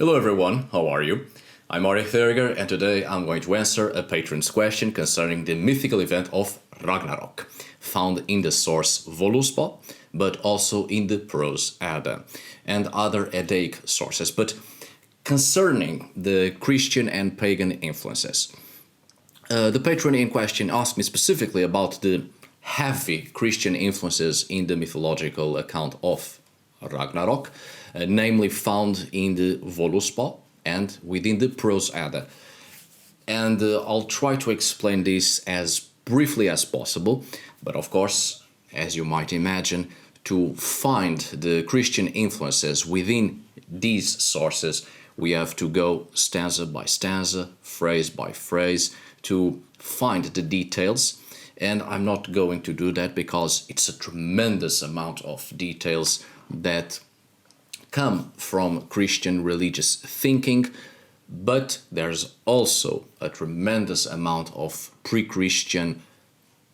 Hello everyone, how are you? I'm Ari Theriger and today I'm going to answer a patron's question concerning the mythical event of Ragnarok, found in the source Voluspa, but also in the Prose Edda and other Eddaic sources, but concerning the Christian and pagan influences. The patron in question asked me specifically about the heavy Christian influences in the mythological account of Ragnarok, namely found in the Voluspa and within the Prose Edda. And I'll try to explain this as briefly as possible, but of course, as you might imagine, to find the Christian influences within these sources, we have to go stanza by stanza, phrase by phrase, to find the details. And I'm not going to do that because it's a tremendous amount of details that come from Christian religious thinking, but there's also a tremendous amount of pre-Christian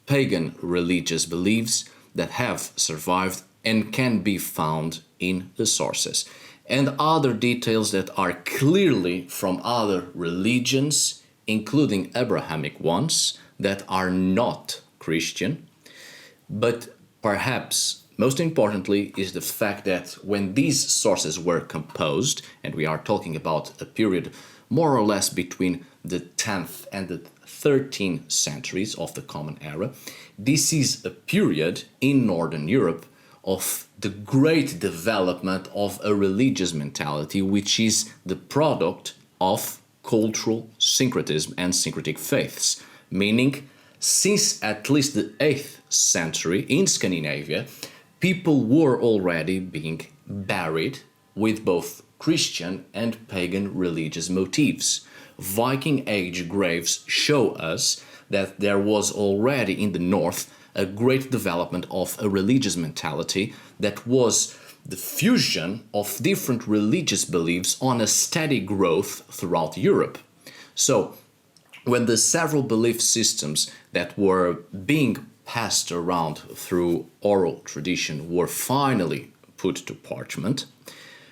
pagan religious beliefs that have survived and can be found in the sources, and other details that are clearly from other religions, including Abrahamic ones, that are not Christian, but perhaps most importantly is the fact that when these sources were composed, and we are talking about a period more or less between the 10th and the 13th centuries of the Common Era, this is a period in Northern Europe of the great development of a religious mentality, which is the product of cultural syncretism and syncretic faiths, meaning since at least the 8th century in Scandinavia, people were already being buried with both Christian and pagan religious motifs. Viking Age graves show us that there was already in the north a great development of a religious mentality that was the fusion of different religious beliefs on a steady growth throughout Europe. So, when the several belief systems that were being passed around through oral tradition were finally put to parchment,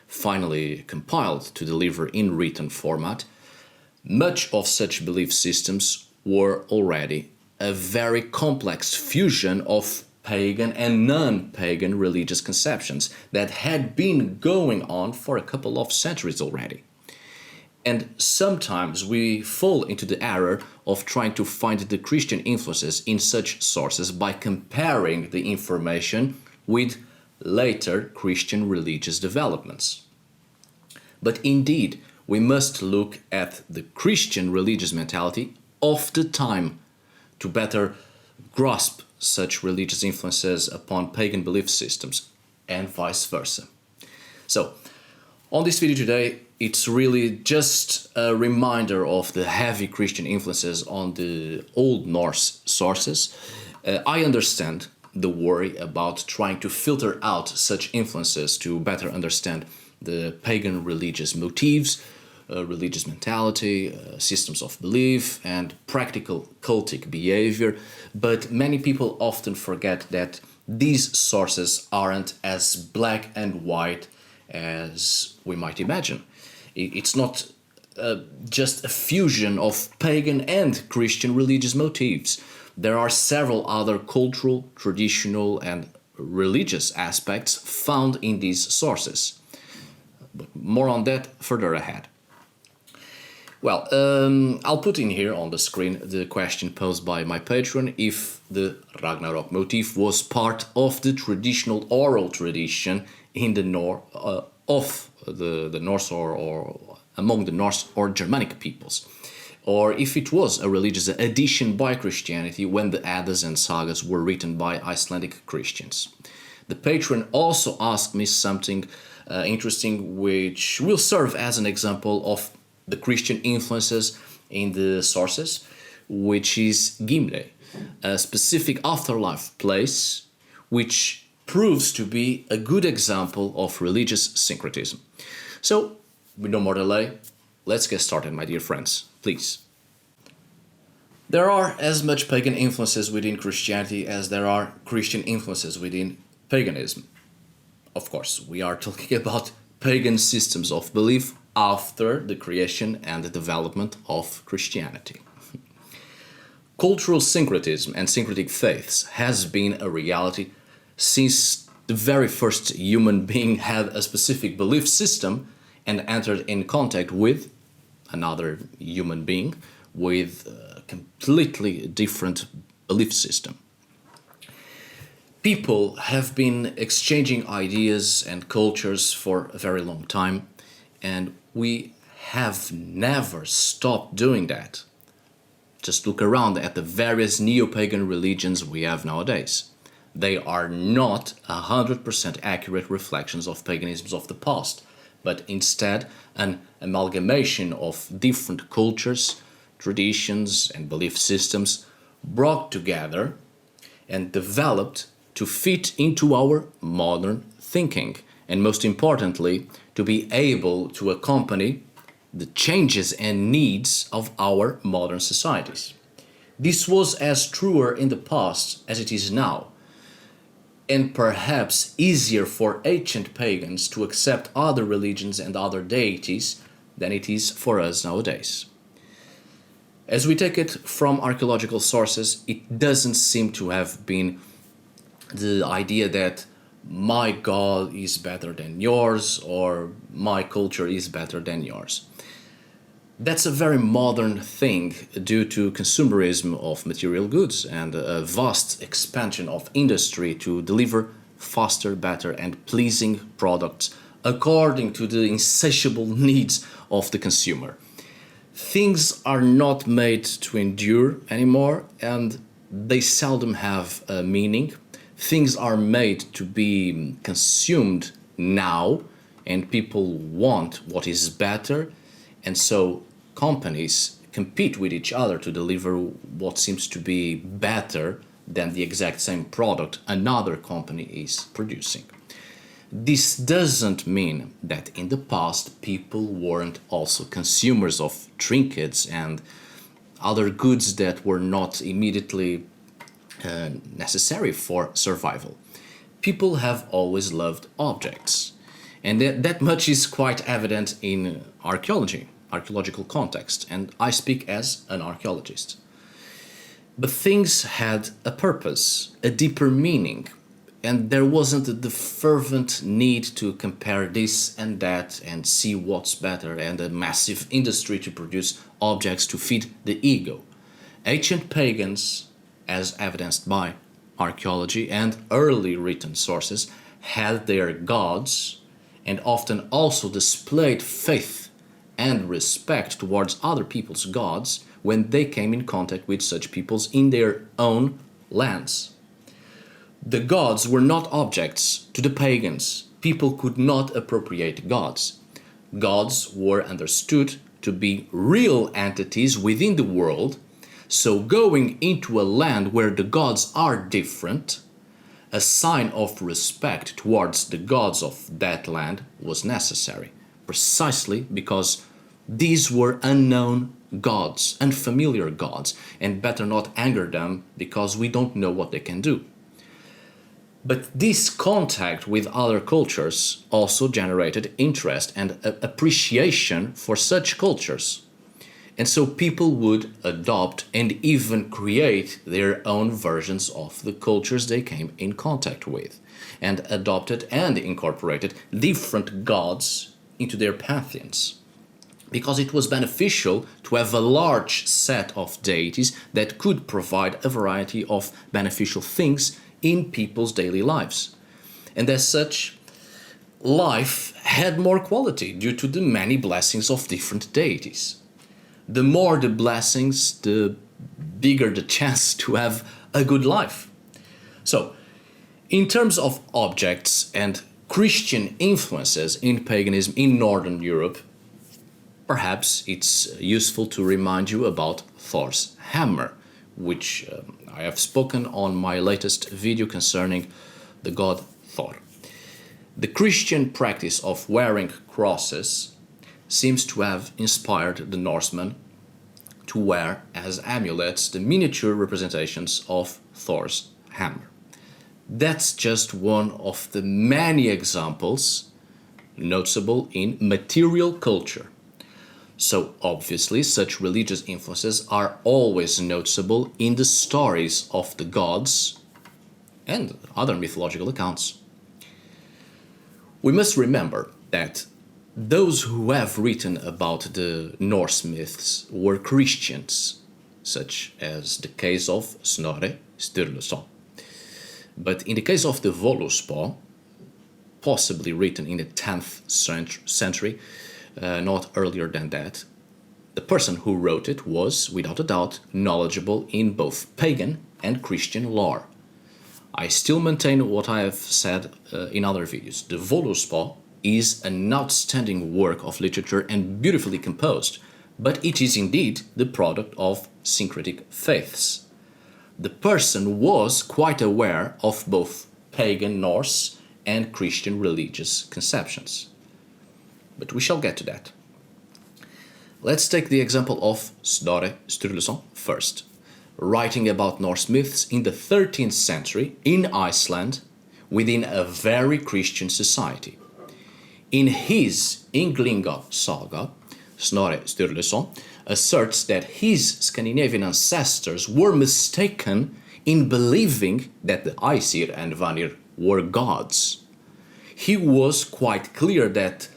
finally compiled to deliver in written format, much of such belief systems were already a very complex fusion of pagan and non-pagan religious conceptions that had been going on for a couple of centuries already. And sometimes we fall into the error of trying to find the Christian influences in such sources by comparing the information with later Christian religious developments. But indeed, we must look at the Christian religious mentality of the time to better grasp such religious influences upon pagan belief systems, and vice versa. So, on this video today, it's really just a reminder of the heavy Christian influences on the Old Norse sources. I understand the worry about trying to filter out such influences to better understand the pagan religious motifs, religious mentality, systems of belief, and practical cultic behavior, but many people often forget that these sources aren't as black and white as we might imagine. It's not just a fusion of pagan and Christian religious motifs. There are several other cultural, traditional, and religious aspects found in these sources. But more on that further ahead. Well, I'll put in here on the screen the question posed by my patron if the Ragnarok motif was part of the traditional oral tradition in the Norse or among the Norse or Germanic peoples, or if it was a religious addition by Christianity when the Eddas and sagas were written by Icelandic Christians. The patron also asked me something interesting, which will serve as an example of the Christian influences in the sources, which is Gimlé, a specific afterlife place which proves to be a good example of religious syncretism. So, with no more delay, let's get started, my dear friends, please. There are as much pagan influences within Christianity as there are Christian influences within paganism. Of course, we are talking about pagan systems of belief after the creation and the development of Christianity. Cultural syncretism and syncretic faiths has been a reality since the very first human being had a specific belief system and entered in contact with another human being with a completely different belief system. People have been exchanging ideas and cultures for a very long time, and we have never stopped doing that. Just look around at the various neo-pagan religions we have nowadays. They are not 100% accurate reflections of paganisms of the past, but instead an amalgamation of different cultures, traditions, and belief systems brought together and developed to fit into our modern thinking, and most importantly, to be able to accompany the changes and needs of our modern societies. This was as truer in the past as it is now, and perhaps easier for ancient pagans to accept other religions and other deities than it is for us nowadays. As we take it from archaeological sources, it doesn't seem to have been the idea that my God is better than yours or my culture is better than yours. That's a very modern thing due to consumerism of material goods and a vast expansion of industry to deliver faster, better and pleasing products according to the insatiable needs of the consumer. Things are not made to endure anymore and they seldom have a meaning. Things are made to be consumed now and people want what is better, and so companies compete with each other to deliver what seems to be better than the exact same product another company is producing. This doesn't mean that in the past people weren't also consumers of trinkets and other goods that were not immediately necessary for survival. People have always loved objects, and that much is quite evident in archaeological context, and I speak as an archaeologist. But things had a purpose, a deeper meaning, and there wasn't the fervent need to compare this and that and see what's better and a massive industry to produce objects to feed the ego. Ancient pagans, as evidenced by archaeology and early written sources, had their gods and often also displayed faith and respect towards other people's gods when they came in contact with such peoples in their own lands. The gods were not objects to the pagans. People could not appropriate gods. Gods were understood to be real entities within the world. So going into a land where the gods are different, a sign of respect towards the gods of that land was necessary, precisely because these were unknown gods, unfamiliar gods, and better not anger them because we don't know what they can do. But this contact with other cultures also generated interest and appreciation for such cultures. And so people would adopt and even create their own versions of the cultures they came in contact with, and adopted and incorporated different gods into their pantheons, because it was beneficial to have a large set of deities that could provide a variety of beneficial things in people's daily lives. And as such, life had more quality due to the many blessings of different deities. The more the blessings, the bigger the chance to have a good life. So, in terms of objects and Christian influences in paganism in Northern Europe, perhaps it's useful to remind you about Thor's hammer, which I have spoken on my latest video concerning the god Thor. The Christian practice of wearing crosses seems to have inspired the Norsemen to wear as amulets the miniature representations of Thor's hammer. That's just one of the many examples noticeable in material culture. So obviously such religious influences are always noticeable in the stories of the gods and other mythological accounts. We must remember that those who have written about the Norse myths were Christians, such as the case of Snorre Sturluson. But in the case of the Völuspá, possibly written in the 10th century, not earlier than that, the person who wrote it was, without a doubt, knowledgeable in both pagan and Christian lore. I still maintain what I have said in other videos. The Voluspa is an outstanding work of literature and beautifully composed, but it is indeed the product of syncretic faiths. The person was quite aware of both pagan Norse and Christian religious conceptions. But we shall get to that. Let's take the example of Snorre Sturluson first, writing about Norse myths in the 13th century in Iceland within a very Christian society. In his Ynglinga saga, Snorre Sturluson asserts that his Scandinavian ancestors were mistaken in believing that the Aesir and Vanir were gods. He was quite clear that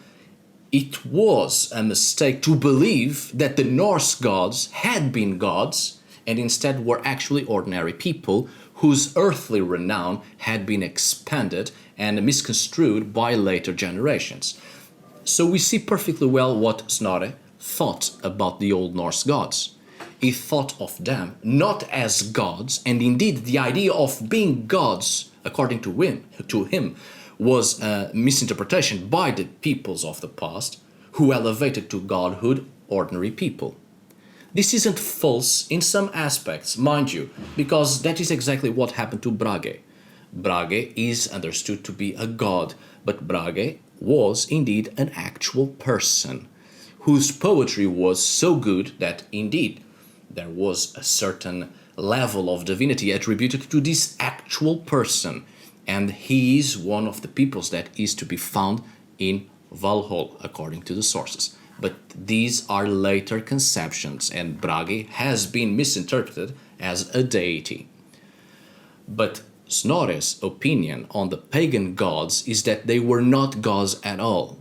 it was a mistake to believe that the Norse gods had been gods and instead were actually ordinary people whose earthly renown had been expanded and misconstrued by later generations. So we see perfectly well what Snorre thought about the Old Norse gods. He thought of them not as gods, and indeed the idea of being gods, according to him, was a misinterpretation by the peoples of the past who elevated to godhood ordinary people. This isn't false in some aspects, mind you, because that is exactly what happened to Brage. Brage is understood to be a god, but Brage was indeed an actual person whose poetry was so good that indeed there was a certain level of divinity attributed to this actual person, and he is one of the peoples that is to be found in Valhall according to the sources. But these are later conceptions, and Brage has been misinterpreted as a deity. But Snorre's opinion on the pagan gods is that they were not gods at all.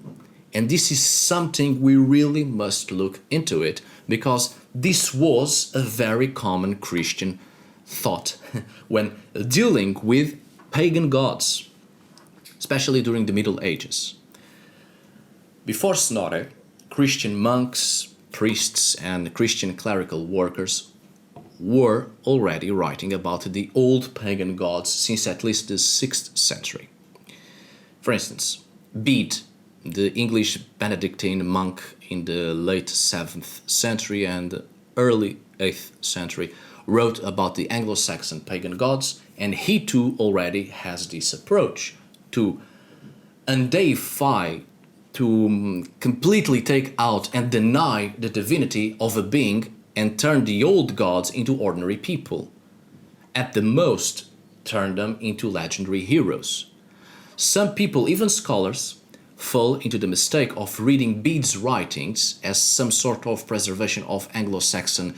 And this is something we really must look into it, because this was a very common Christian thought when dealing with pagan gods, especially during the Middle Ages. Before Snorre, Christian monks, priests, and Christian clerical workers were already writing about the old pagan gods since at least the 6th century. For instance, Bede, the English Benedictine monk in the late 7th century and early 8th century, wrote about the Anglo-Saxon pagan gods, and he too already has this approach to undeify, to completely take out and deny the divinity of a being and turn the old gods into ordinary people. At the most, turn them into legendary heroes. Some people, even scholars, fall into the mistake of reading Bede's writings as some sort of preservation of Anglo-Saxon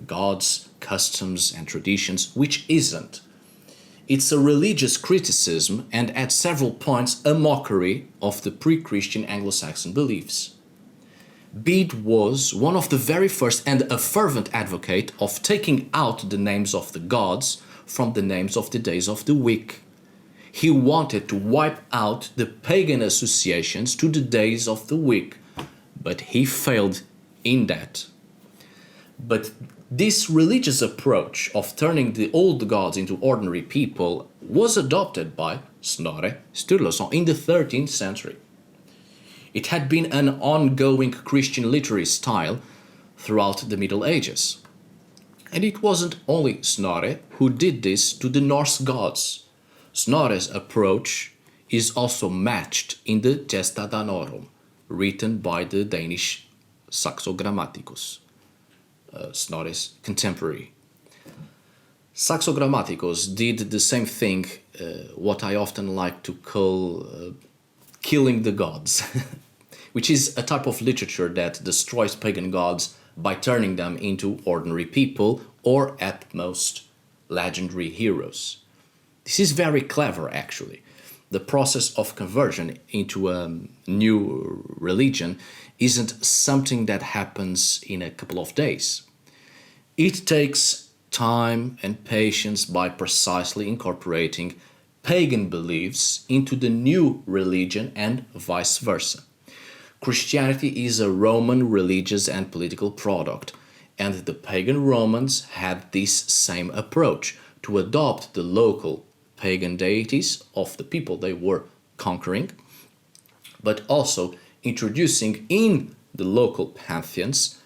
gods, customs, and traditions, which isn't. It's a religious criticism and at several points a mockery of the pre-Christian Anglo-Saxon beliefs. Bede was one of the very first and a fervent advocate of taking out the names of the gods from the names of the days of the week. He wanted to wipe out the pagan associations to the days of the week, but he failed in that. But this religious approach of turning the old gods into ordinary people was adopted by Snorre Sturluson in the 13th century. It had been an ongoing Christian literary style throughout the Middle Ages. And it wasn't only Snorre who did this to the Norse gods. Snorre's approach is also matched in the Gesta Danorum, written by the Danish Saxo Grammaticus, Snorre's contemporary. Saxo Grammaticus did the same thing, what I often like to call killing the gods, which is a type of literature that destroys pagan gods by turning them into ordinary people or, at most, legendary heroes. This is very clever, actually. The process of conversion into a new religion isn't something that happens in a couple of days. It takes time and patience by precisely incorporating pagan beliefs into the new religion and vice versa. Christianity is a Roman religious and political product, and the pagan Romans had this same approach to adopt the local pagan deities of the people they were conquering, but also introducing in the local pantheons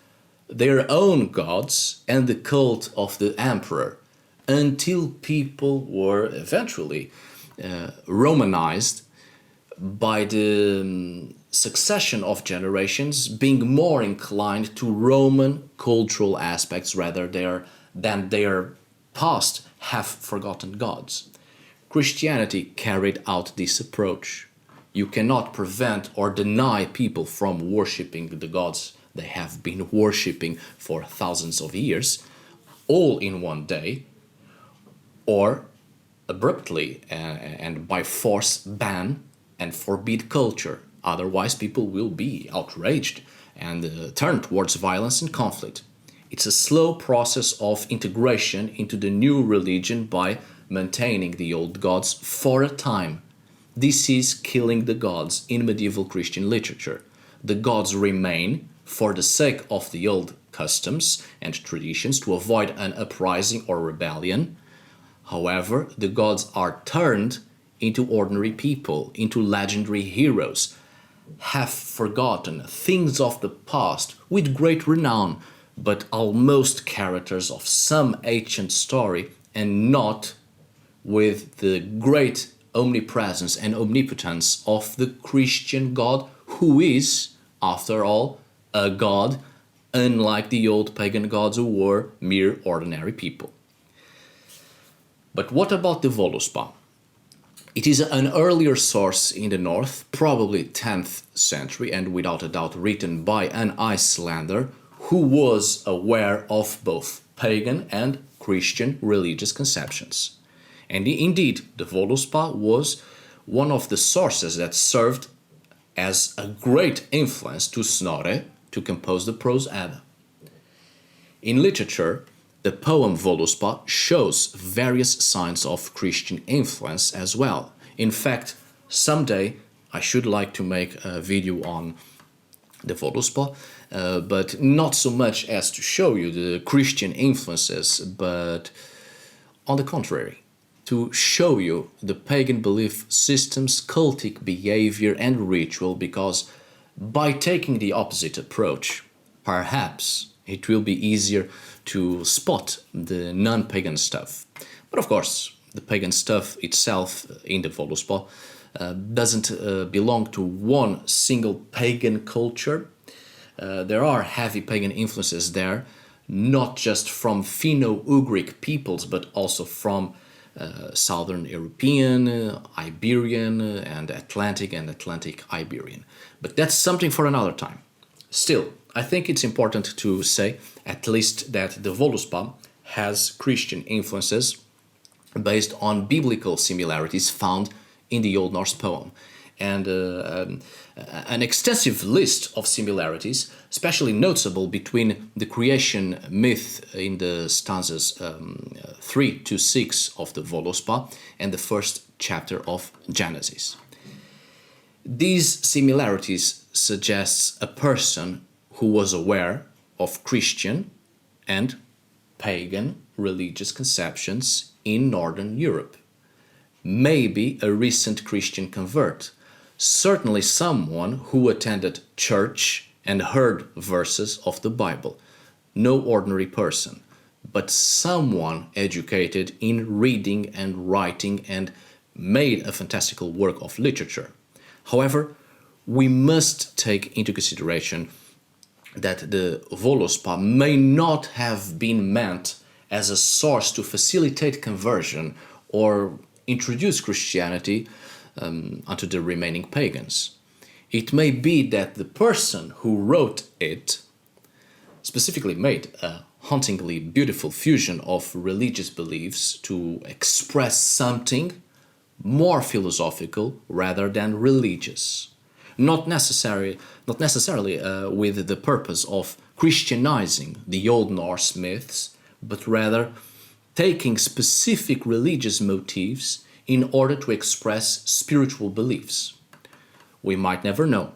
their own gods and the cult of the emperor, until people were eventually Romanized by the succession of generations being more inclined to Roman cultural aspects rather than their past half-forgotten gods. Christianity carried out this approach. You cannot prevent or deny people from worshipping the gods they have been worshipping for thousands of years, all in one day, or abruptly and by force ban and forbid culture. Otherwise, people will be outraged and turn towards violence and conflict. It's a slow process of integration into the new religion by maintaining the old gods for a time. This is killing the gods in medieval Christian literature. The gods remain for the sake of the old customs and traditions to avoid an uprising or rebellion. However, the gods are turned into ordinary people, into legendary heroes, half-forgotten things of the past with great renown, but almost characters of some ancient story and not with the great omnipresence and omnipotence of the Christian God, who is, after all, a god, unlike the old pagan gods who were mere ordinary people. But what about the Völuspá? It is an earlier source in the north, probably 10th century, and without a doubt written by an Icelander who was aware of both pagan and Christian religious conceptions. And indeed, the Völuspá was one of the sources that served as a great influence to Snorre to compose the Prose Edda. In literature, the poem Voluspa shows various signs of Christian influence as well. In fact, someday I should like to make a video on the Voluspa, but not so much as to show you the Christian influences, but on the contrary, to show you the pagan belief systems, cultic behavior and ritual, because by taking the opposite approach, perhaps it will be easier to spot the non-pagan stuff. But of course, the pagan stuff itself in the Voluspa doesn't belong to one single pagan culture. There are heavy pagan influences there, not just from Finno-Ugric peoples, but also from Southern European, Iberian, and Atlantic Iberian. But that's something for another time. Still, I think it's important to say, at least, that the Voluspa has Christian influences based on biblical similarities found in the Old Norse poem, and an extensive list of similarities, especially noticeable between the creation myth in the stanzas 3 to 6 of the Voluspa and the first chapter of Genesis. These similarities suggests a person who was aware of Christian and pagan religious conceptions in Northern Europe. Maybe a recent Christian convert, certainly someone who attended church and heard verses of the Bible. No ordinary person, but someone educated in reading and writing and made a fantastical work of literature. However, we must take into consideration that the Voluspa may not have been meant as a source to facilitate conversion or introduce Christianity unto the remaining pagans. It may be that the person who wrote it specifically made a hauntingly beautiful fusion of religious beliefs to express something more philosophical rather than religious. Not necessarily with the purpose of Christianizing the Old Norse myths, but rather taking specific religious motifs in order to express spiritual beliefs. We might never know,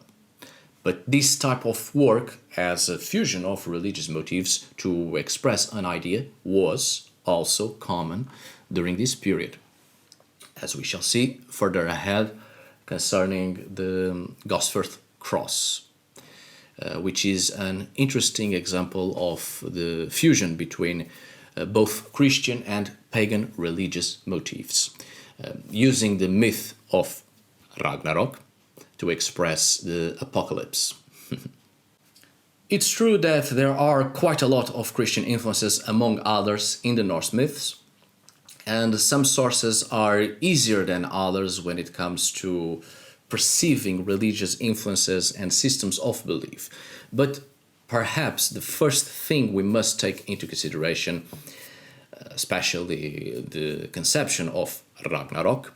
but this type of work as a fusion of religious motifs to express an idea was also common during this period, as we shall see further ahead concerning the Gosforth Cross, which is an interesting example of the fusion between both Christian and pagan religious motifs, using the myth of Ragnarok to express the apocalypse. It's true that there are quite a lot of Christian influences among others in the Norse myths, and some sources are easier than others when it comes to perceiving religious influences and systems of belief. But perhaps the first thing we must take into consideration, especially the conception of Ragnarok,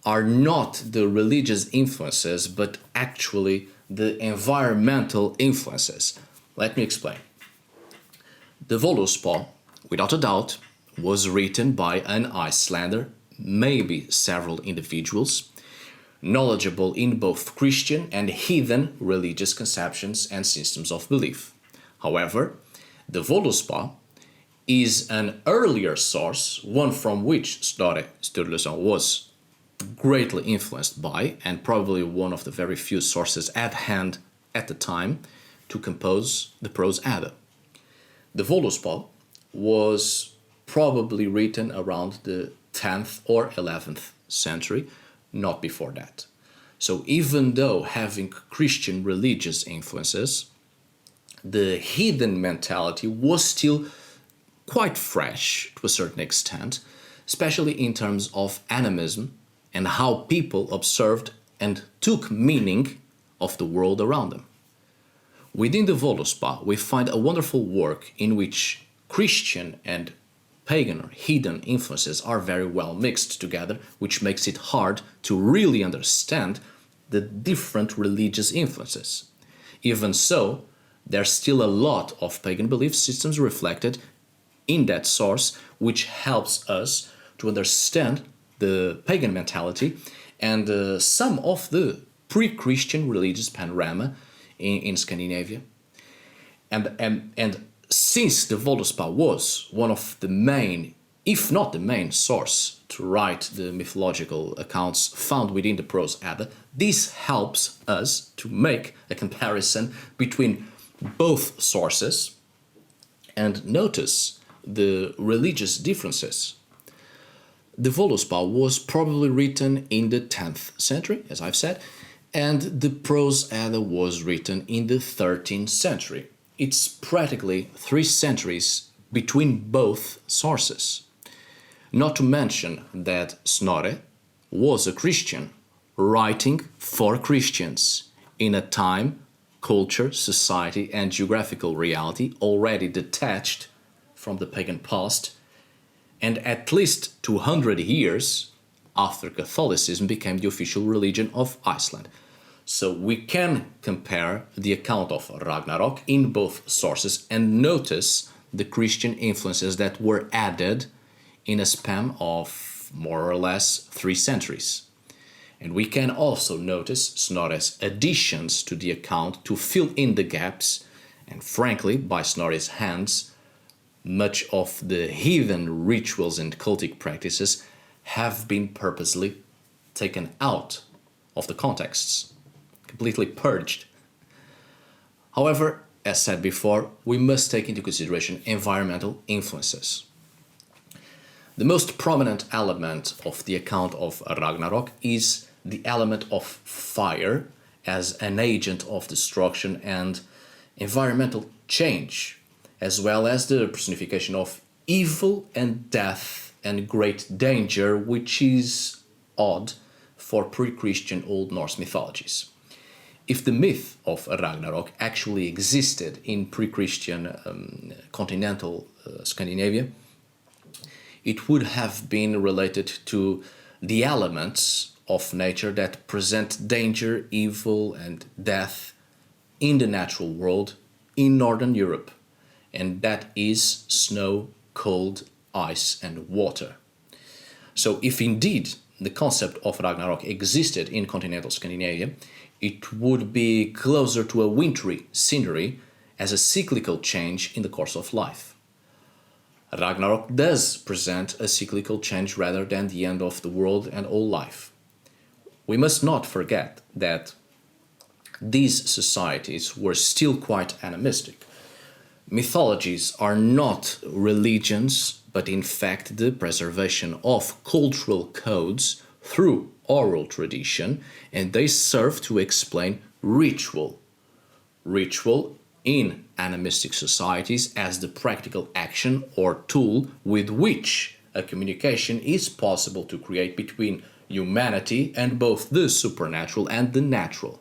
are not the religious influences, but actually the environmental influences. Let me explain. The Völuspá, without a doubt, was written by an Icelander, maybe several individuals, knowledgeable in both Christian and heathen religious conceptions and systems of belief. However, the Voluspa is an earlier source, one from which Snorre Sturluson was greatly influenced by, and probably one of the very few sources at hand at the time to compose the Prose Edda. The Voluspa was probably written around the 10th or 11th century, not before that. So even though having Christian religious influences, the heathen mentality was still quite fresh to a certain extent, especially in terms of animism and how people observed and took meaning of the world around them. Within the Voluspa, we find a wonderful work in which Christian and pagan or heathen influences are very well mixed together, which makes it hard to really understand the different religious influences. Even so, there's still a lot of pagan belief systems reflected in that source, which helps us to understand the pagan mentality and some of the pre-Christian religious panorama in Scandinavia. And since the Voluspa was one of the main, if not the main source to write the mythological accounts found within the Prose Edda, this helps us to make a comparison between both sources and notice the religious differences. The Voluspa was probably written in the 10th century, as I've said, and the Prose Edda was written in the 13th century. It's practically 3 centuries between both sources. Not to mention that Snorre was a Christian writing for Christians in a time, culture, society, and geographical reality already detached from the pagan past, and at least 200 years after Catholicism became the official religion of Iceland. So we can compare the account of Ragnarok in both sources and notice the Christian influences that were added in a span of more or less 3 centuries. And we can also notice Snorre's additions to the account to fill in the gaps, and frankly, by Snorre's hands, much of the heathen rituals and cultic practices have been purposely taken out of the contexts, completely purged. However, as said before, we must take into consideration environmental influences. The most prominent element of the account of Ragnarok is the element of fire as an agent of destruction and environmental change, as well as the personification of evil and death and great danger, which is odd for pre-Christian Old Norse mythologies. if the myth of Ragnarok actually existed in pre-Christian continental Scandinavia, it would have been related to the elements of nature that present danger, evil, and death in the natural world in Northern Europe, and that is snow, cold, ice, and water. So if indeed the concept of Ragnarok existed in continental Scandinavia, it would be closer to a wintry scenery as a cyclical change in the course of life. Ragnarok does present a cyclical change rather than the end of the world and all life. We must not forget that these societies were still quite animistic. Mythologies are not religions, but in fact the preservation of cultural codes through oral tradition, and they serve to explain ritual. Ritual in animistic societies as the practical action or tool with which a communication is possible to create between humanity and both the supernatural and the natural,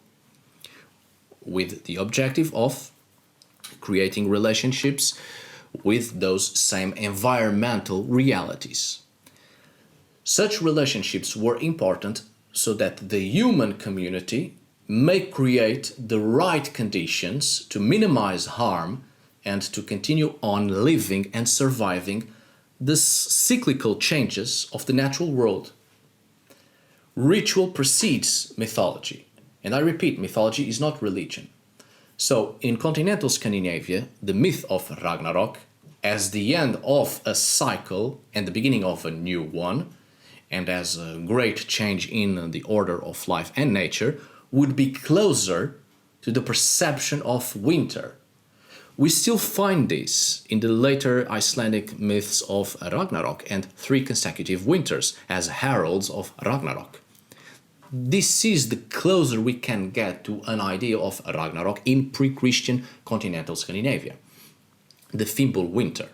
with the objective of creating relationships with those same environmental realities. Such relationships were important so that the human community may create the right conditions to minimize harm and to continue on living and surviving the cyclical changes of the natural world. Ritual precedes mythology, and I repeat, mythology is not religion. So in continental Scandinavia, the myth of Ragnarok as the end of a cycle and the beginning of a new one, and as a great change in the order of life and nature, would be closer to the perception of winter. We still find this in the later Icelandic myths of Ragnarok and 3 consecutive winters as heralds of Ragnarok. This is the closer we can get to an idea of Ragnarok in pre-Christian continental Scandinavia. The Fimbul winter.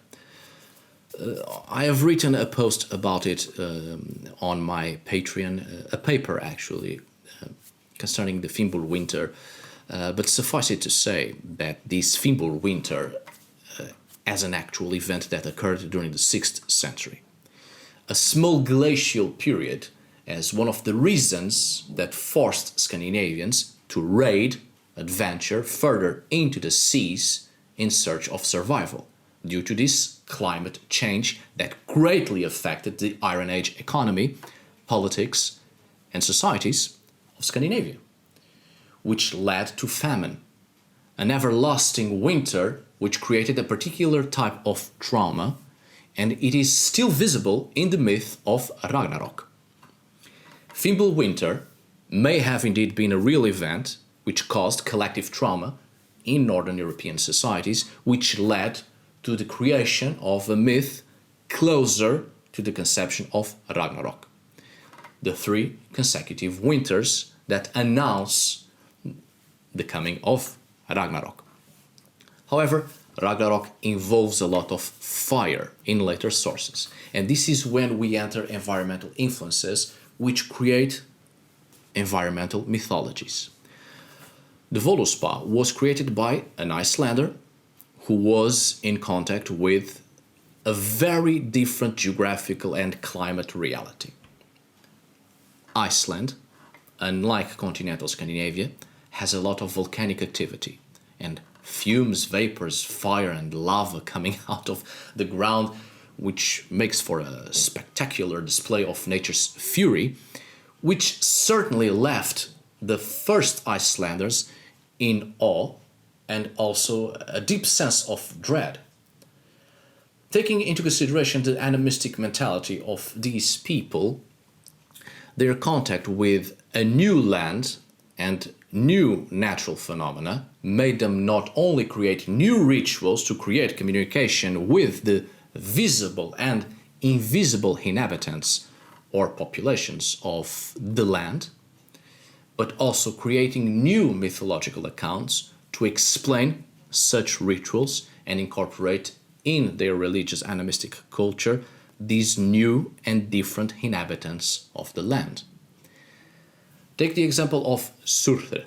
I have written a post about it on my Patreon, a paper actually, concerning the Fimbul winter, but suffice it to say that this Fimbul winter as an actual event that occurred during the 6th century. A small glacial period as one of the reasons that forced Scandinavians to raid, adventure further into the seas in search of survival, due to this climate change that greatly affected the Iron Age economy, politics, and societies of Scandinavia, which led to famine, an everlasting winter which created a particular type of trauma, and it is still visible in the myth of Ragnarok. Fimbul winter may have indeed been a real event which caused collective trauma in Northern European societies, which led to the creation of a myth closer to the conception of Ragnarok. The 3 consecutive winters that announce the coming of Ragnarok. However, Ragnarok involves a lot of fire in later sources, and this is when we enter environmental influences which create environmental mythologies. The Völuspá was created by an Icelander who was in contact with a very different geographical and climate reality. Iceland, unlike continental Scandinavia, has a lot of volcanic activity, and fumes, vapors, fire and lava coming out of the ground, which makes for a spectacular display of nature's fury, which certainly left the first Icelanders in awe and also a deep sense of dread. Taking into consideration the animistic mentality of these people, their contact with a new land and new natural phenomena made them not only create new rituals to create communication with the visible and invisible inhabitants or populations of the land, but also creating new mythological accounts to explain such rituals and incorporate in their religious animistic culture these new and different inhabitants of the land. Take the example of Surtr,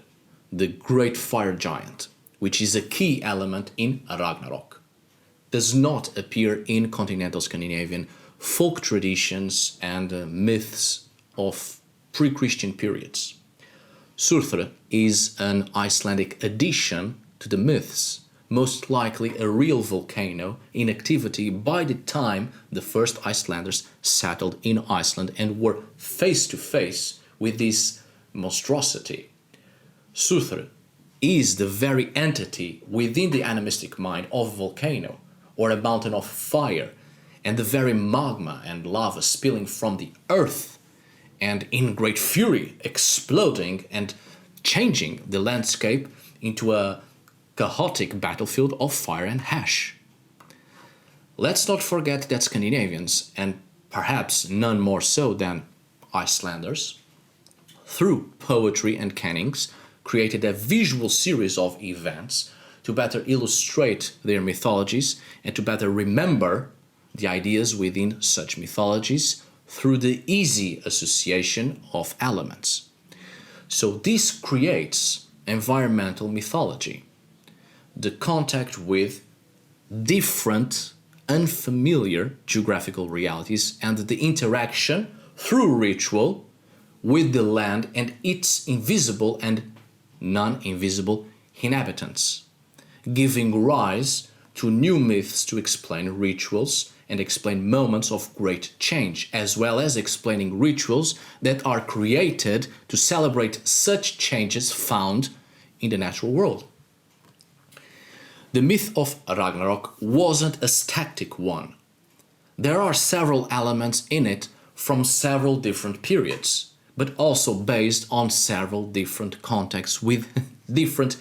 the great fire giant, which is a key element in Ragnarok, does not appear in continental Scandinavian folk traditions and myths of pre-Christian periods. Surtr is an Icelandic addition to the myths, most likely a real volcano in activity by the time the first Icelanders settled in Iceland and were face to face with this monstrosity. Surtr is the very entity within the animistic mind of a volcano or a mountain of fire, and the very magma and lava spilling from the earth and in great fury exploding and changing the landscape into a chaotic battlefield of fire and ash. Let's not forget that Scandinavians, and perhaps none more so than Icelanders, through poetry and canings, created a visual series of events to better illustrate their mythologies and to better remember the ideas within such mythologies through the easy association of elements. So this creates environmental mythology, the contact with different, unfamiliar geographical realities and the interaction through ritual with the land and its invisible and non-invisible inhabitants, giving rise to new myths to explain rituals and explain moments of great change, as well as explaining rituals that are created to celebrate such changes found in the natural world. The myth of Ragnarok wasn't a static one. There are several elements in it from several different periods, but also based on several different contexts with different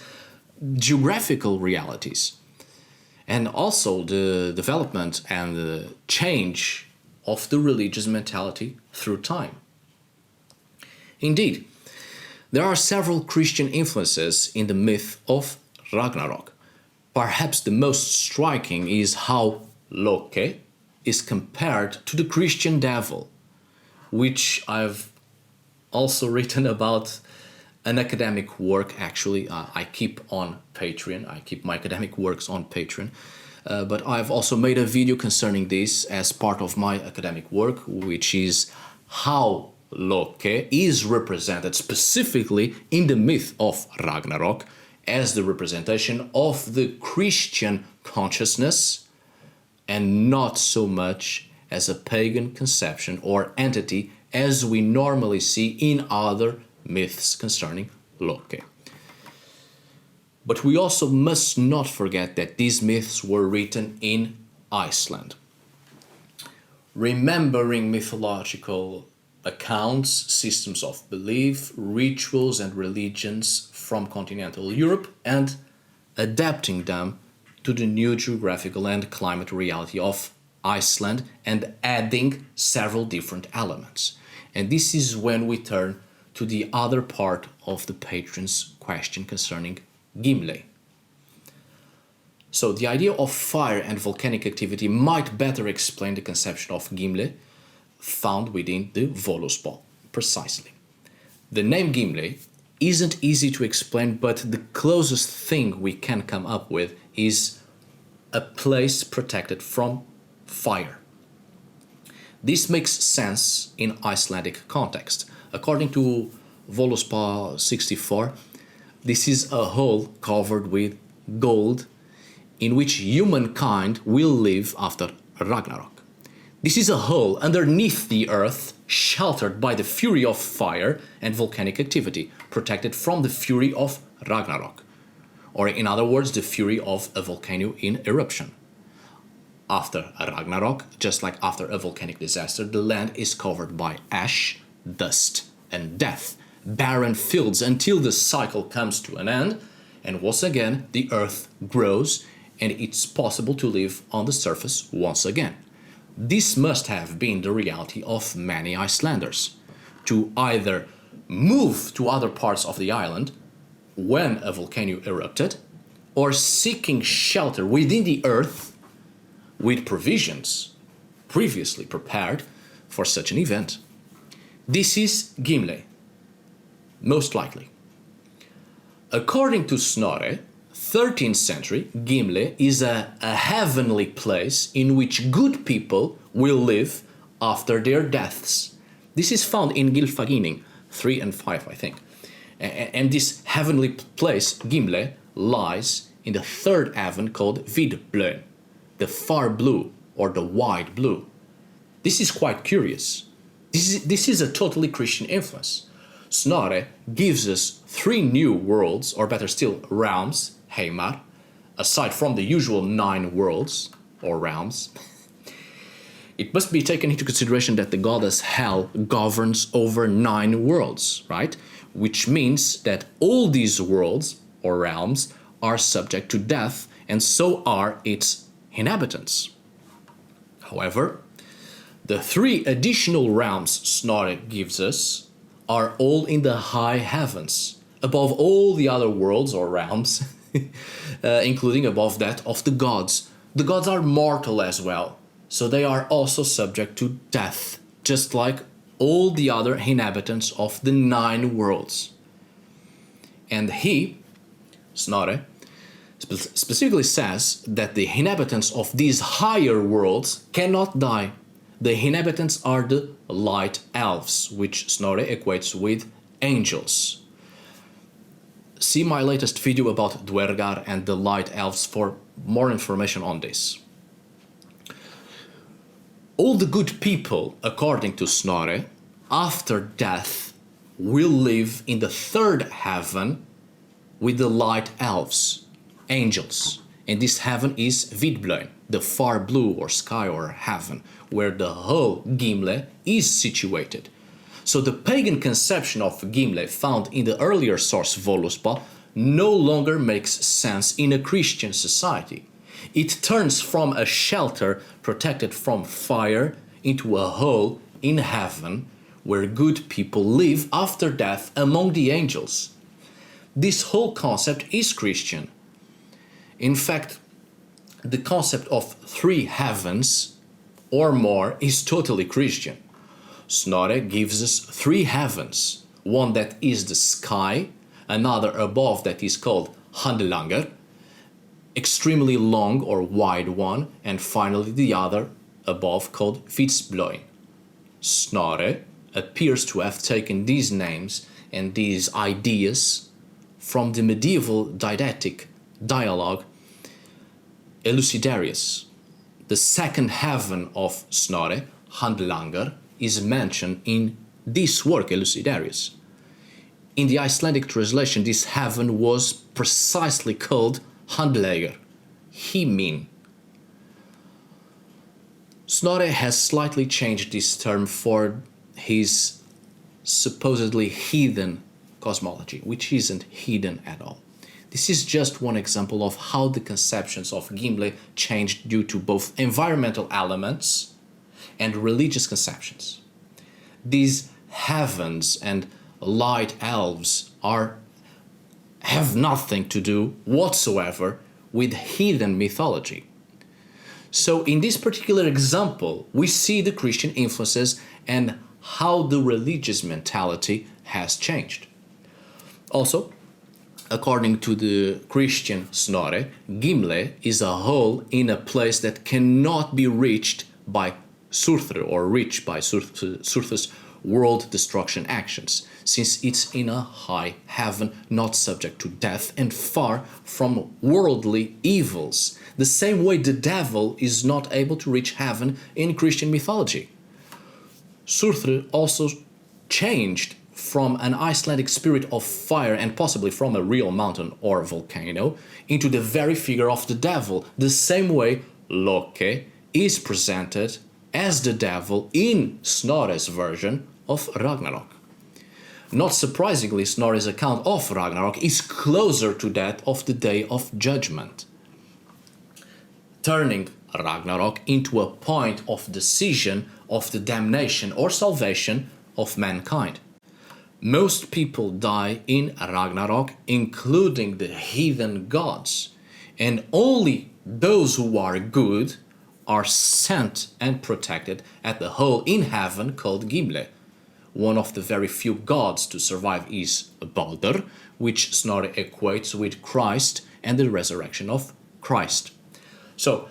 geographical realities. And also the development and the change of the religious mentality through time. Indeed, there are several Christian influences in the myth of Ragnarok. Perhaps the most striking is how Loke is compared to the Christian devil, which I've also written about an academic work. Actually, I keep on Patreon. I keep my academic works on Patreon. But I've also made a video concerning this as part of my academic work, which is how Loke is represented specifically in the myth of Ragnarok as the representation of the Christian consciousness and not so much as a pagan conception or entity as we normally see in other myths concerning Loke. But we also must not forget that these myths were written in Iceland. Remembering mythological accounts, systems of belief, rituals and religions from continental Europe and adapting them to the new geographical and climate reality of Iceland and adding several different elements. And this is when we turn to the other part of the patron's question concerning Gimlé. So the idea of fire and volcanic activity might better explain the conception of Gimlé found within the Völuspá, precisely. The name Gimlé isn't easy to explain, but the closest thing we can come up with is a place protected from fire. This makes sense in Icelandic context. According to Voluspa 64, this is a hole covered with gold in which humankind will live after Ragnarok. This is a hole underneath the earth, sheltered by the fury of fire and volcanic activity, protected from the fury of Ragnarok, or in other words, the fury of a volcano in eruption. After a Ragnarok, just like after a volcanic disaster, the land is covered by ash, dust, and death, barren fields until the cycle comes to an end, and once again the earth grows and it's possible to live on the surface once again. This must have been the reality of many Icelanders, to either move to other parts of the island when a volcano erupted, or seeking shelter within the earth with provisions previously prepared for such an event. This is Gimlé, most likely. According to Snorre, 13th century, Gimlé is a heavenly place in which good people will live after their deaths. This is found in Gylfaginning 3 and 5, I think. And this heavenly place, Gimlé, lies in the third heaven called Vidblön, the far blue or the wide blue. This is quite curious. This is a totally Christian influence. Snorre gives us 3 new worlds, or better still, realms, Heimar, aside from the usual 9 worlds, or realms. It must be taken into consideration that the goddess Hel governs over 9 worlds, right? Which means that all these worlds, or realms, are subject to death, and so are its inhabitants. However, the 3 additional realms Snorre gives us are all in the high heavens, above all the other worlds or realms, including above that of the gods. The gods are mortal as well, so they are also subject to death, just like all the other inhabitants of the 9 worlds. And he, Snorre, specifically says that the inhabitants of these higher worlds cannot die. The inhabitants are the light elves, which Snorre equates with angels. See my latest video about Dwergar and the light elves for more information on this. All the good people, according to Snorre, after death will live in the third heaven with the light elves, angels. And this heaven is Vidblön, the far blue or sky or heaven, where the whole Gimlé is situated. So the pagan conception of Gimlé found in the earlier source Völuspá no longer makes sense in a Christian society. It turns from a shelter protected from fire into a hole in heaven where good people live after death among the angels. This whole concept is Christian. In fact, the concept of 3 heavens or more is totally Christian. Snorre gives us 3 heavens, one that is the sky, another above that is called Handlanger, extremely long or wide one, and finally the other above called Vidblön. Snorre appears to have taken these names and these ideas from the medieval didactic dialogue Elucidarius. The second heaven of Snorre, Handlanger, is mentioned in this work, Elucidarius. In the Icelandic translation, this heaven was precisely called Handlager, Himin. Snorre has slightly changed this term for his supposedly heathen cosmology, which isn't heathen at all. This is just one example of how the conceptions of Gimlé changed due to both environmental elements and religious conceptions. These heavens and light elves have nothing to do whatsoever with heathen mythology. So in this particular example, we see the Christian influences and how the religious mentality has changed. Also, according to the Christian Snorre, Gimlé is a hole in a place that cannot be reached by Surthr or reached by Surthr's world destruction actions, since it's in a high heaven, not subject to death and far from worldly evils, the same way the devil is not able to reach heaven in Christian mythology. Surthr also changed from an Icelandic spirit of fire and possibly from a real mountain or volcano into the very figure of the devil, the same way Loke is presented as the devil in Snorre's version of Ragnarok. Not surprisingly, Snorre's account of Ragnarok is closer to that of the Day of Judgment, turning Ragnarok into a point of decision of the damnation or salvation of mankind. Most people die in Ragnarok, including the heathen gods, and only those who are good are sent and protected at the hole in heaven called Gimlé, one of the very few gods to survive is Balder, which Snorri equates with Christ and the resurrection of Christ. So,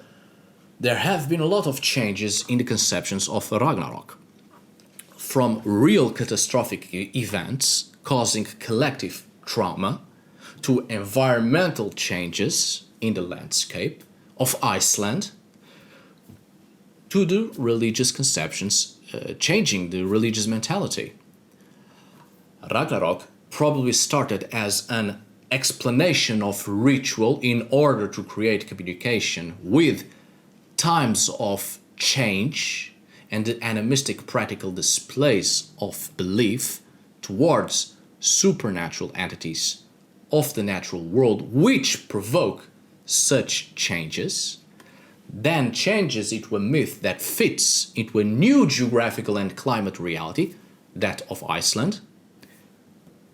there have been a lot of changes in the conceptions of Ragnarok. From real catastrophic events causing collective trauma to environmental changes in the landscape of Iceland to the religious conceptions changing the religious mentality. Ragnarok probably started as an explanation of ritual in order to create communication with times of change and the animistic practical displays of belief towards supernatural entities of the natural world which provoke such changes, then changes into a myth that fits into a new geographical and climate reality, that of Iceland,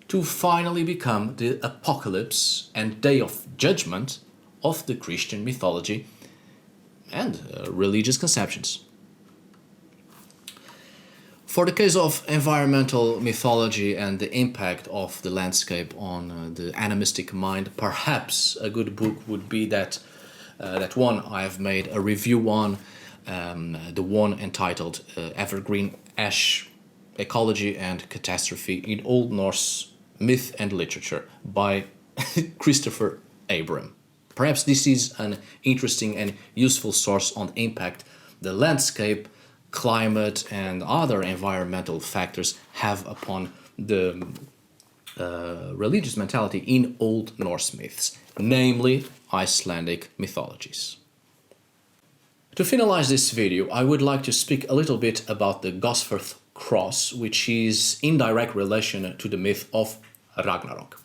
to finally become the apocalypse and day of judgment of the Christian mythology and religious conceptions. For the case of environmental mythology and the impact of the landscape on the animistic mind, perhaps a good book would be that one I have made a review on, the one entitled Evergreen Ash, Ecology and Catastrophe in Old Norse Myth and Literature by Christopher Abram. Perhaps this is an interesting and useful source on the impact the landscape, climate and other environmental factors have upon the religious mentality in Old Norse myths, namely Icelandic mythologies. To finalize this video, I would like to speak a little bit about the Gosforth Cross, which is in direct relation to the myth of Ragnarok.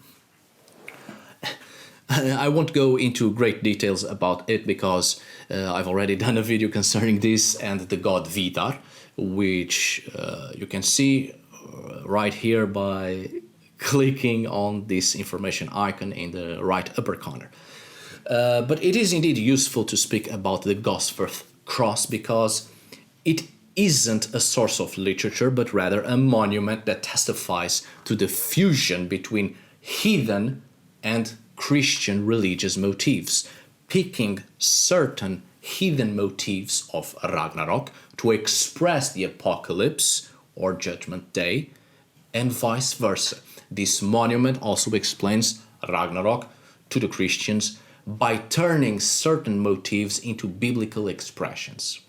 I won't go into great details about it because I've already done a video concerning this and the god Vidar, which you can see right here by clicking on this information icon in the right upper corner. But it is indeed useful to speak about the Gosforth Cross because it isn't a source of literature but rather a monument that testifies to the fusion between heathen and Christian religious motifs, picking certain heathen motifs of Ragnarok to express the apocalypse or judgment day, and vice versa. This monument also explains Ragnarok to the Christians by turning certain motifs into biblical expressions.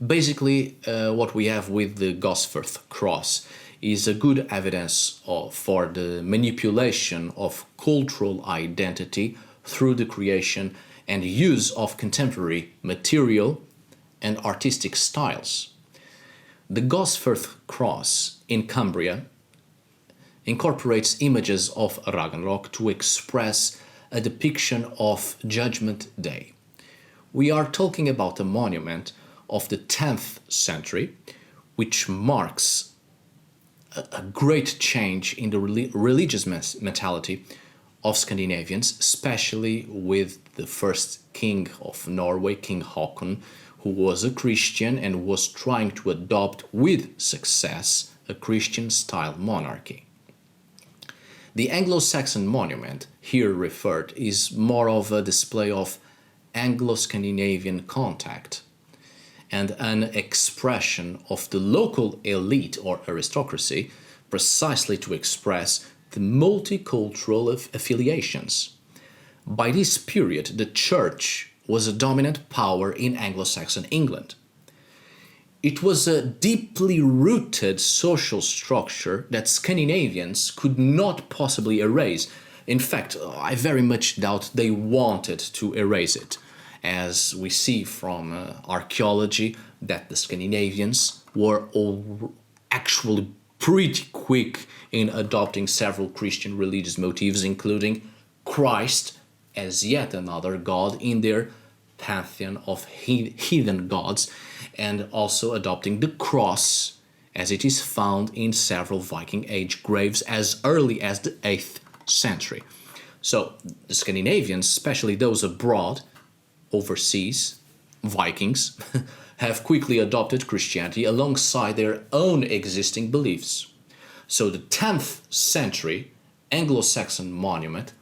Basically, what we have with the Gosforth Cross is a good evidence for the manipulation of cultural identity through the creation and use of contemporary material and artistic styles. The Gosforth Cross in Cumbria incorporates images of Ragnarok to express a depiction of Judgment Day. We are talking about a monument of the 10th century, which marks a great change in the religious mentality of Scandinavians, especially with the first king of Norway, King Haakon, who was a Christian and was trying to adopt with success a Christian-style monarchy. The Anglo-Saxon monument here referred is more of a display of Anglo-Scandinavian contact and an expression of the local elite or aristocracy precisely to express the multicultural affiliations. By this period, the church was a dominant power in Anglo-Saxon England. It was a deeply rooted social structure that Scandinavians could not possibly erase. In fact, I very much doubt they wanted to erase it, as we see from archaeology that the Scandinavians were all actually pretty quick in adopting several Christian religious motifs, including Christ as yet another god in their pantheon of heathen gods, and also adopting the cross as it is found in several Viking Age graves as early as the 8th century. So the Scandinavians, especially those abroad, overseas, Vikings, have quickly adopted Christianity alongside their own existing beliefs. So the 10th century Anglo-Saxon monument,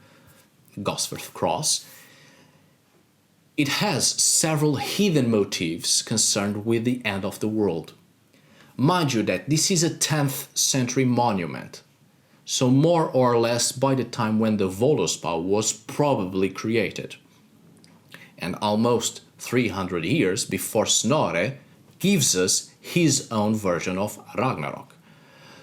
Gosforth Cross, it has several heathen motifs concerned with the end of the world. Mind you that this is a 10th century monument, so more or less by the time when the Völuspá was probably created, and almost 300 years before Snorre gives us his own version of Ragnarok.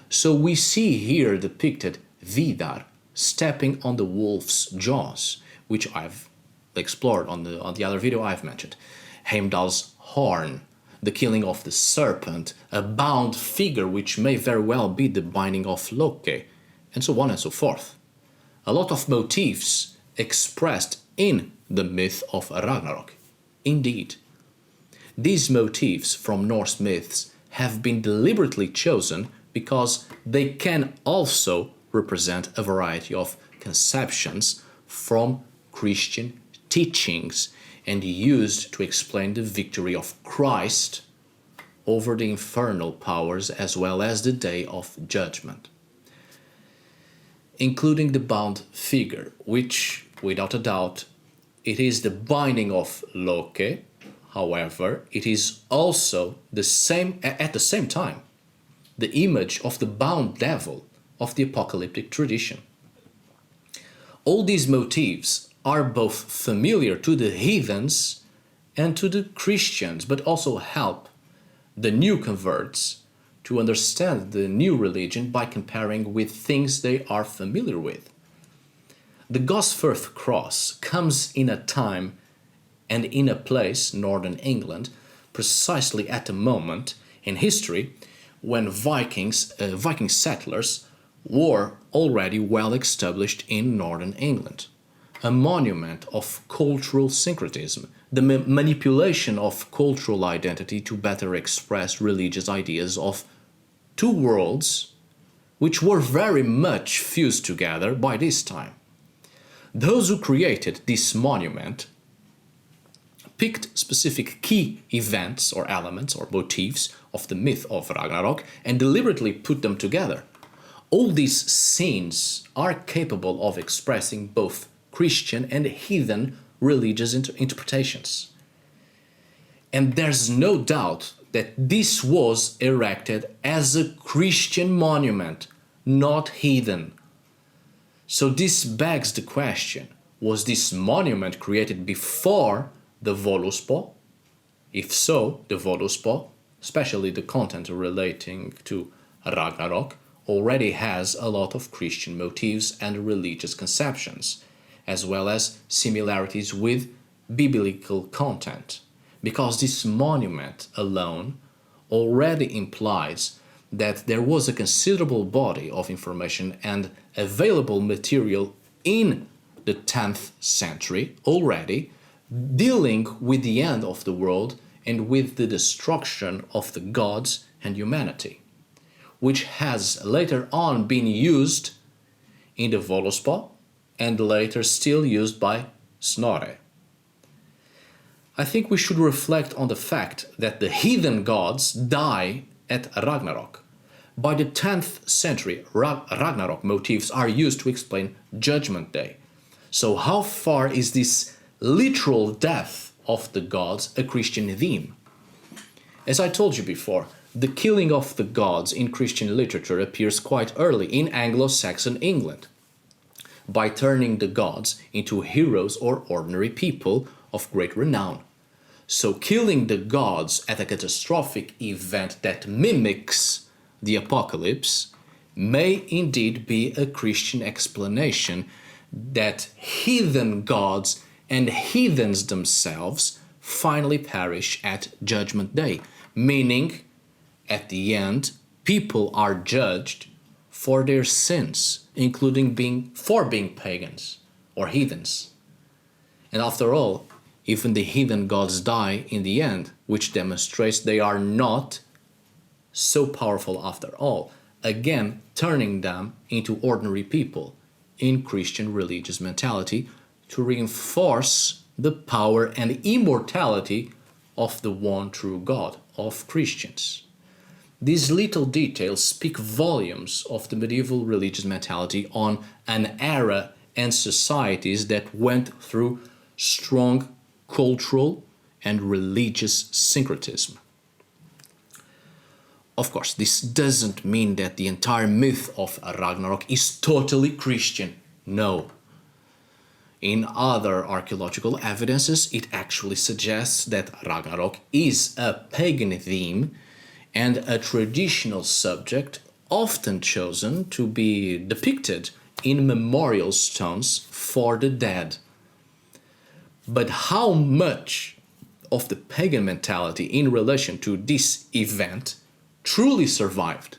So we see here depicted Vidar stepping on the wolf's jaws, which I've explored on the other video I've mentioned. Heimdall's horn, the killing of the serpent, a bound figure which may very well be the binding of Loki, and so on and so forth. A lot of motifs expressed in the myth of Ragnarok. Indeed, these motifs from Norse myths have been deliberately chosen because they can also represent a variety of conceptions from Christian teachings and used to explain the victory of Christ over the infernal powers as well as the day of judgment. Including the bound figure, which, without a doubt, it is the binding of Loki. However, it is also at the same time the image of the bound devil of the apocalyptic tradition. All these motifs are both familiar to the heathens and to the Christians, but also help the new converts to understand the new religion by comparing with things they are familiar with. The Gosforth Cross comes in a time and in a place, northern England, precisely at a moment in history when Viking settlers were already well established in northern England. A monument of cultural syncretism, the manipulation of cultural identity to better express religious ideas of two worlds which were very much fused together by this time. Those who created this monument picked specific key events or elements or motifs of the myth of Ragnarok and deliberately put them together. All these scenes are capable of expressing both Christian and heathen religious interpretations. And there's no doubt that this was erected as a Christian monument, not heathen. So this begs the question, was this monument created before the Voluspa? If so, the Voluspa, especially the content relating to Ragnarok, already has a lot of Christian motifs and religious conceptions, as well as similarities with biblical content, because this monument alone already implies that there was a considerable body of information and available material in the 10th century already dealing with the end of the world and with the destruction of the gods and humanity, which has later on been used in the Voluspa and later still used by Snorre. I think we should reflect on the fact that the heathen gods die at Ragnarok. By the 10th century, Ragnarok motifs are used to explain Judgment Day. So how far is this literal death of the gods a Christian theme? As I told you before, the killing of the gods in Christian literature appears quite early in Anglo-Saxon England, by turning the gods into heroes or ordinary people of great renown. So killing the gods at a catastrophic event that mimics the apocalypse may indeed be a Christian explanation that heathen gods and heathens themselves finally perish at Judgment Day, meaning at the end people are judged for their sins, including being pagans or heathens. And after all, even the heathen gods die in the end, which demonstrates they are not so powerful after all, again turning them into ordinary people in Christian religious mentality to reinforce the power and immortality of the one true God of Christians. These little details speak volumes of the medieval religious mentality on an era and societies that went through strong cultural and religious syncretism. Of course, this doesn't mean that the entire myth of Ragnarok is totally Christian. No. In other archaeological evidences, it actually suggests that Ragnarok is a pagan theme and a traditional subject often chosen to be depicted in memorial stones for the dead. But how much of the pagan mentality in relation to this event truly survived?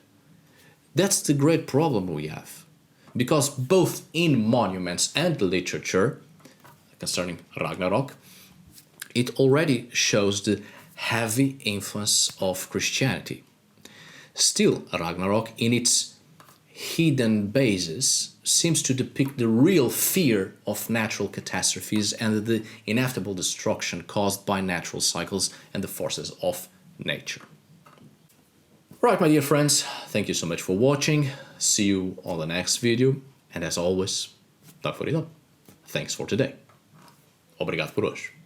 That's the great problem we have. Because both in monuments and literature concerning Ragnarok, it already shows the heavy influence of Christianity. Still, Ragnarok, in its hidden basis, seems to depict the real fear of natural catastrophes and the inevitable destruction caused by natural cycles and the forces of nature. Right, my dear friends, thank you so much for watching. See you on the next video. And as always, tack för idag. Thanks for today. Obrigado por hoje.